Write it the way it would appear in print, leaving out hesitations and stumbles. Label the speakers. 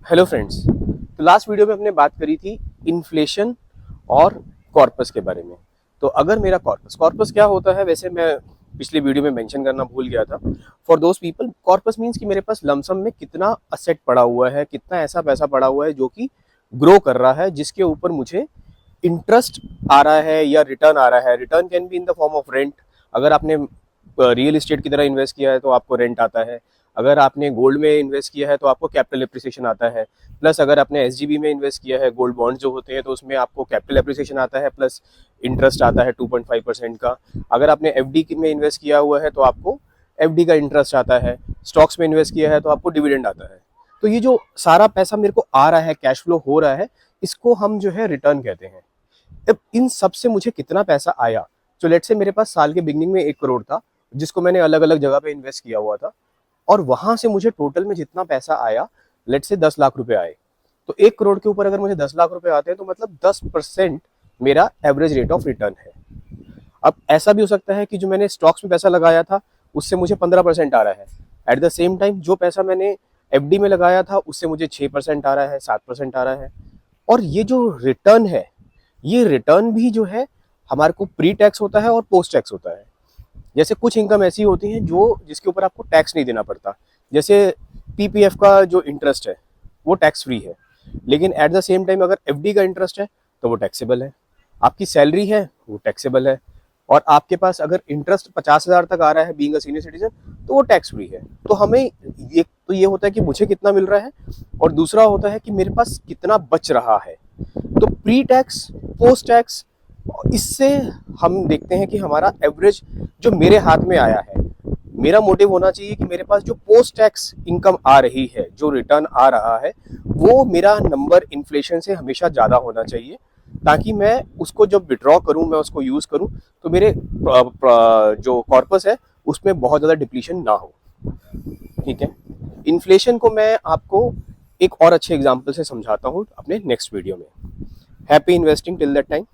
Speaker 1: Hello friends. तो last video में हमने बात करी थी इन्फ्लेशन और कॉर्पस के बारे में। तो अगर मेरा कॉर्पस कॉर्पस क्या होता है, वैसे मैं पिछली वीडियो में मेंशन करना भूल गया था। For those people, corpus means कि मेरे पास लमसम में कितना असेट पड़ा हुआ है, कितना ऐसा पैसा पड़ा हुआ है जो कि ग्रो कर रहा है, जिसके ऊपर मुझे इंटरेस्ट आ रहा है या रिटर्न आ रहा है। Return can be in the form of rent. अगर आपने रियल एस्टेट की तरह इन्वेस्ट किया है तो आपको रेंट आता है। अगर आपने गोल्ड में इन्वेस्ट किया है तो आपको कैपिटल एप्रिसिएशन आता है। प्लस अगर आपने एसजीबी में इन्वेस्ट किया है, गोल्ड बॉन्ड जो होते हैं, तो उसमें आपको कैपिटल एप्रिसिएशन आता है प्लस इंटरेस्ट आता है 2.5% का। अगर आपने एफडी में इन्वेस्ट किया हुआ है तो आपको एफडी का इंटरेस्ट आता है। स्टॉक्स में इन्वेस्ट किया है तो आपको डिविडेंड आता है। तो ये जो सारा पैसा मेरे को आ रहा है, कैश फ्लो हो रहा है, इसको हम जो है रिटर्न कहते हैं। अब इन सब से मुझे कितना पैसा आया, तो लेट से मेरे पास साल के बिगनिंग में 1 करोड़ था, जिसको मैंने अलग अलग जगह पे इन्वेस्ट किया हुआ था, और वहां से मुझे टोटल में जितना पैसा आया, लेट से 10 लाख रुपए आए। तो 1 करोड़ के ऊपर अगर मुझे 10 लाख रुपए आते हैं तो मतलब 10% मेरा एवरेज रेट ऑफ रिटर्न है। अब ऐसा भी हो सकता है कि जो मैंने स्टॉक्स में पैसा लगाया था उससे मुझे 15% आ रहा है। एट द सेम टाइम जो पैसा मैंने एफडी में लगाया था उससे मुझे 6% आ रहा है, 7% आ रहा है। और ये जो रिटर्न है, ये रिटर्न भी जो है हमारे को प्री टैक्स होता है और पोस्ट टैक्स होता है। जैसे कुछ इनकम ऐसी होती है जो जिसके ऊपर आपको टैक्स नहीं देना पड़ता, जैसे पीपीएफ का जो इंटरेस्ट है वो टैक्स फ्री है। लेकिन एट द सेम टाइम अगर एफडी का इंटरेस्ट है तो वो टैक्सेबल है। आपकी सैलरी है वो टैक्सेबल है। और आपके पास अगर इंटरेस्ट 50,000 तक आ रहा है बीइंग अ सीनियर सिटीजन, तो वो टैक्स फ्री है। तो हमें ये होता है कि मुझे कितना मिल रहा है, और दूसरा होता है कि मेरे पास कितना बच रहा है। तो प्री टैक्स, पोस्ट टैक्स, इससे हम देखते हैं कि हमारा एवरेज जो मेरे हाथ में आया है, मेरा मोटिव होना चाहिए कि मेरे पास जो पोस्ट टैक्स इनकम आ रही है, जो रिटर्न आ रहा है, वो मेरा नंबर इन्फ्लेशन से हमेशा ज़्यादा होना चाहिए, ताकि मैं उसको जब विड्रॉ करूं, मैं उसको यूज़ करूं, तो मेरे जो कॉर्पस है उसमें बहुत ज़्यादा डिप्लीशन ना हो। ठीक है। इन्फ्लेशन को मैं आपको एक और अच्छे एग्जाम्पल से समझाता हूँ अपने नेक्स्ट वीडियो में। Happy investing till that time.